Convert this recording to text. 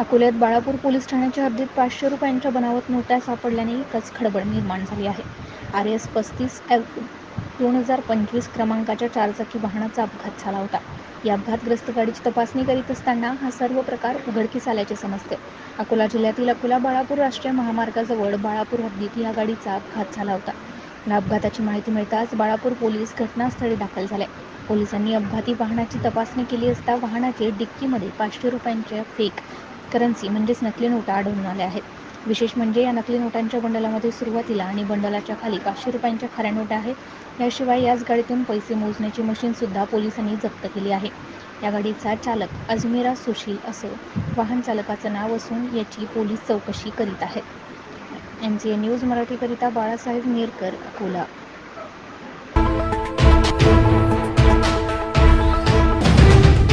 अकोल्यात बाळापूर पोलीस ठाण्याच्या हद्दीत 500 रुपयांच्या बनावट नोटा सापडल्याने एकच खळबळ निर्माण झाली आहे. RS 35 2025 क्रमांकाच्या चारचाकी वाहनाचा अपघात झाला होता. या अपघातग्रस्त गाडीची तपासणी करीत असताना हा सर्व प्रकार उघडकीस आल्याचे समजते. अकोला जिल्ह्यातील अकोला बाळापूर राष्ट्रीय महामार्गाजवळ बाळापूर हद्दीत या गाडीचा अपघात झाला होता. या अपघाताची माहिती मिळताच बाळापूर पोलीस घटनास्थळी दाखल झाले. पोलिसांनी अपघाती वाहनाची तपासणी केली असता वाहनाचे डिक्कीमध्ये 500 रुपयांच्या फेक करन्सी म्हणजेच नकली नोटा आढळून आल्या आहेत. विशेष म्हणजे या नकली नोटांच्या बंडलामध्ये सुरुवातीला आणि बंडलाच्या खाली 500 रुपयांच्या खऱ्या नोटा आहेत. याशिवाय याच गाडीतून पैसे मोजण्याची मशीन सुद्धा पोलिसांनी जप्त केली आहे. या गाडीचा चालक अजमेरा सुशील असं वाहन चालकाचं नाव असून याची पोलीस चौकशी करीत आहेत. MCA न्यूज मराठीकरिता बाळासाहेब नेरकर, अकोला.